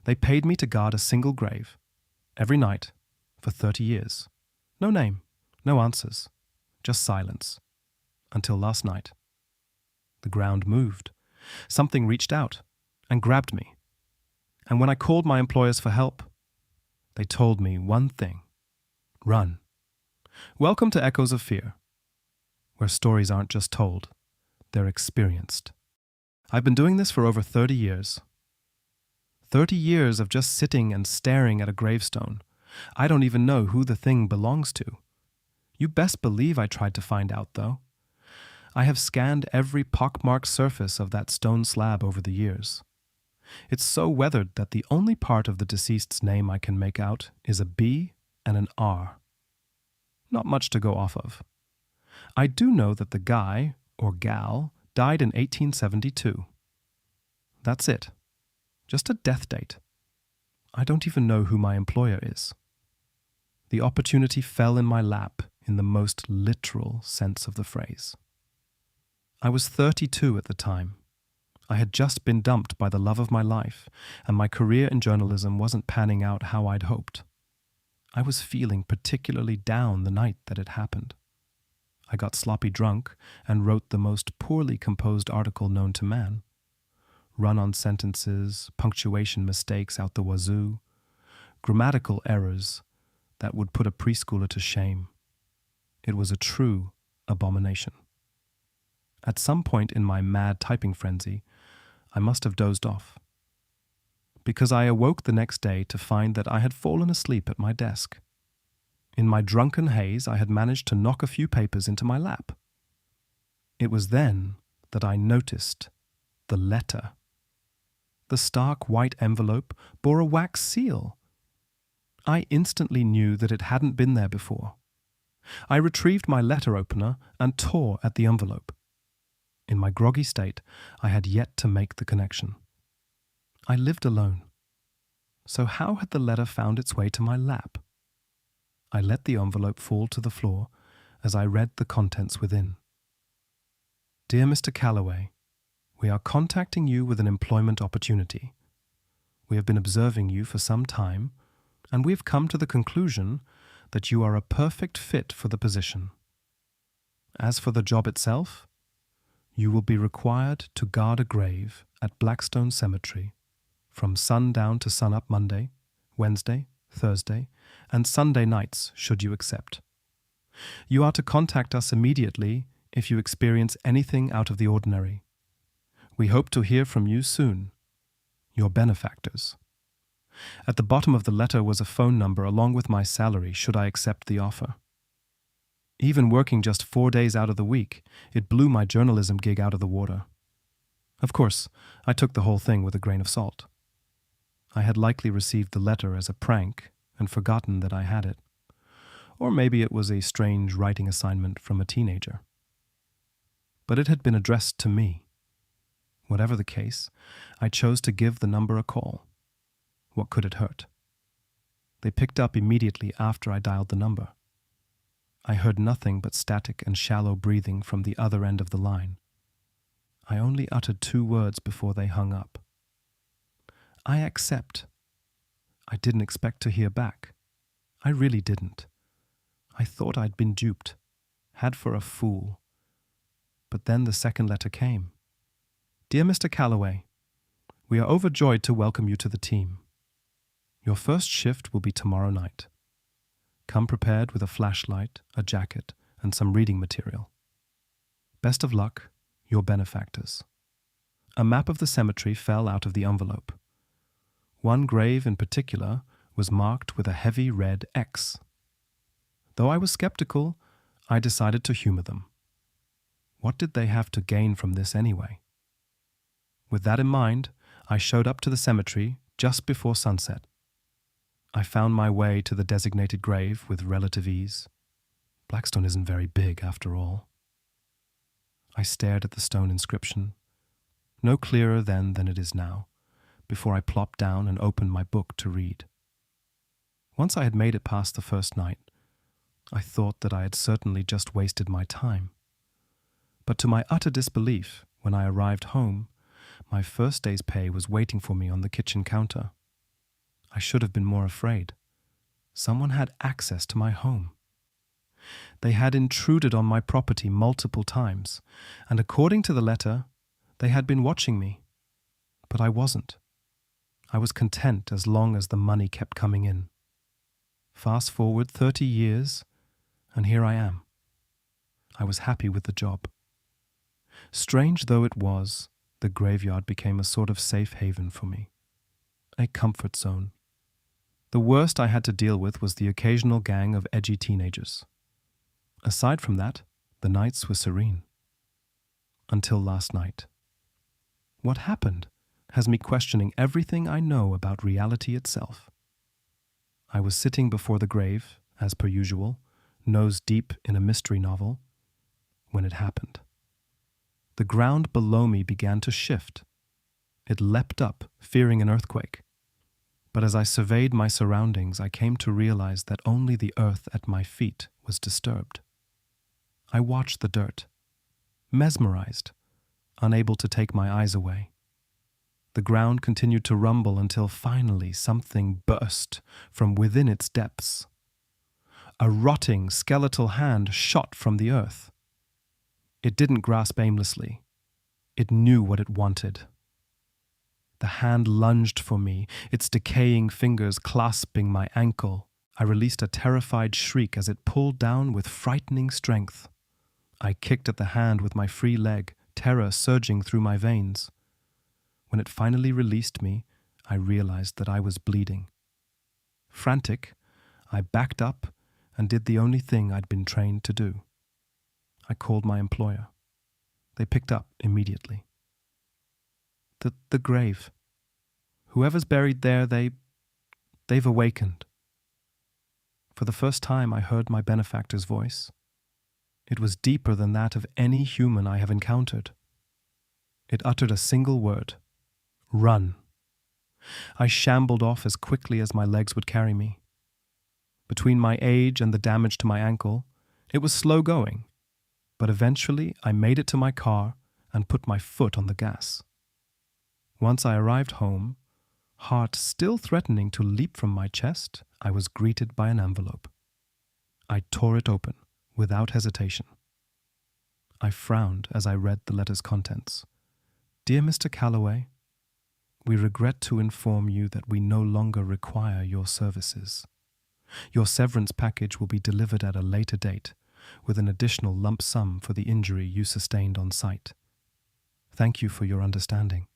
They paid me to guard a single grave, every night, for 30 years. No name, no answers, just silence. Until last night. The ground moved. Something reached out and grabbed me. And when I called my employers for help, they told me one thing: run. Welcome to Echoes of Fear, where stories aren't just told, they're experienced. I've been doing this for over 30 years. 30 years of just sitting and staring at a gravestone. I don't even know who the thing belongs to. You best believe I tried to find out, though. I have scanned every pockmarked surface of that stone slab over the years. It's so weathered that the only part of the deceased's name I can make out is a B and an R. Not much to go off of. I do know that the guy, or gal, died in 1872. That's it. Just a death date. I don't even know who my employer is. The opportunity fell in my lap in the most literal sense of the phrase. I was 32 at the time. I had just been dumped by the love of my life, and my career in journalism wasn't panning out how I'd hoped. I was feeling particularly down the night that it happened. I got sloppy drunk and wrote the most poorly composed article known to man. Run-on sentences, punctuation mistakes out the wazoo, grammatical errors that would put a preschooler to shame. It was a true abomination. At some point in my mad typing frenzy, I must have dozed off, because I awoke the next day to find that I had fallen asleep at my desk. In my drunken haze, I had managed to knock a few papers into my lap. It was then that I noticed the letter. The stark white envelope bore a wax seal. I instantly knew that it hadn't been there before. I retrieved my letter opener and tore at the envelope. In my groggy state, I had yet to make the connection. I lived alone. So how had the letter found its way to my lap? I let the envelope fall to the floor as I read the contents within. Dear Mr. Calloway, we are contacting you with an employment opportunity. We have been observing you for some time, and we have come to the conclusion that you are a perfect fit for the position. As for the job itself, you will be required to guard a grave at Blackstone Cemetery from sundown to sunup Monday, Wednesday, Thursday, and Sunday nights should you accept. You are to contact us immediately if you experience anything out of the ordinary. We hope to hear from you soon. Your benefactors. At the bottom of the letter was a phone number along with my salary should I accept the offer. Even working just 4 days out of the week, it blew my journalism gig out of the water. Of course, I took the whole thing with a grain of salt. I had likely received the letter as a prank and forgotten that I had it. Or maybe it was a strange writing assignment from a teenager. But it had been addressed to me. Whatever the case, I chose to give the number a call. What could it hurt? They picked up immediately after I dialed the number. I heard nothing but static and shallow breathing from the other end of the line. I only uttered 2 words before they hung up. I accept. I didn't expect to hear back. I really didn't. I thought I'd been duped, had for a fool. But then the second letter came. Dear Mr. Calloway, we are overjoyed to welcome you to the team. Your first shift will be tomorrow night. Come prepared with a flashlight, a jacket, and some reading material. Best of luck, your benefactors. A map of the cemetery fell out of the envelope. One grave in particular was marked with a heavy red X. Though I was skeptical, I decided to humor them. What did they have to gain from this anyway? With that in mind, I showed up to the cemetery just before sunset. I found my way to the designated grave with relative ease. Blackstone isn't very big, after all. I stared at the stone inscription, no clearer then than it is now, before I plopped down and opened my book to read. Once I had made it past the first night, I thought that I had certainly just wasted my time. But to my utter disbelief, when I arrived home, my first day's pay was waiting for me on the kitchen counter. I should have been more afraid. Someone had access to my home. They had intruded on my property multiple times, and according to the letter, they had been watching me. But I wasn't. I was content as long as the money kept coming in. Fast forward 30 years, and here I am. I was happy with the job. Strange though it was, the graveyard became a sort of safe haven for me, a comfort zone. The worst I had to deal with was the occasional gang of edgy teenagers. Aside from that, the nights were serene. Until last night. What happened has me questioning everything I know about reality itself. I was sitting before the grave, as per usual, nose deep in a mystery novel, when it happened. The ground below me began to shift. It leapt up, fearing an earthquake. But as I surveyed my surroundings, I came to realize that only the earth at my feet was disturbed. I watched the dirt, mesmerized, unable to take my eyes away. The ground continued to rumble until finally something burst from within its depths. A rotting, skeletal hand shot from the earth. It didn't grasp aimlessly. It knew what it wanted. The hand lunged for me, its decaying fingers clasping my ankle. I released a terrified shriek as it pulled down with frightening strength. I kicked at the hand with my free leg, terror surging through my veins. When it finally released me, I realized that I was bleeding. Frantic, I backed up and did the only thing I'd been trained to do. I called my employer. They picked up immediately. The grave. Whoever's buried there, they've awakened. For the first time, I heard my benefactor's voice. It was deeper than that of any human I have encountered. It uttered a single word: run. I shambled off as quickly as my legs would carry me. Between my age and the damage to my ankle, it was slow going, but eventually I made it to my car and put my foot on the gas. Once I arrived home, heart still threatening to leap from my chest, I was greeted by an envelope. I tore it open, without hesitation. I frowned as I read the letter's contents. Dear Mr. Calloway, we regret to inform you that we no longer require your services. Your severance package will be delivered at a later date, with an additional lump sum for the injury you sustained on site. Thank you for your understanding.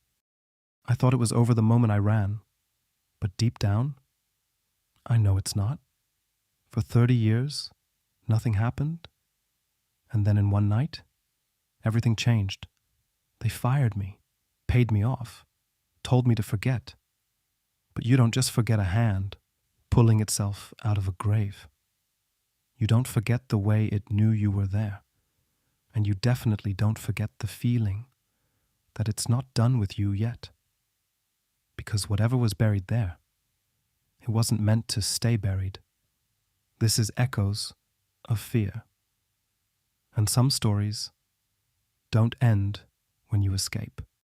I thought it was over the moment I ran, but deep down, I know it's not. For 30 years, nothing happened, and then in one night, everything changed. They fired me, paid me off, told me to forget. But you don't just forget a hand pulling itself out of a grave. You don't forget the way it knew you were there, and you definitely don't forget the feeling that it's not done with you yet. Because whatever was buried there, it wasn't meant to stay buried. This is echoes of fear. And some stories don't end when you escape.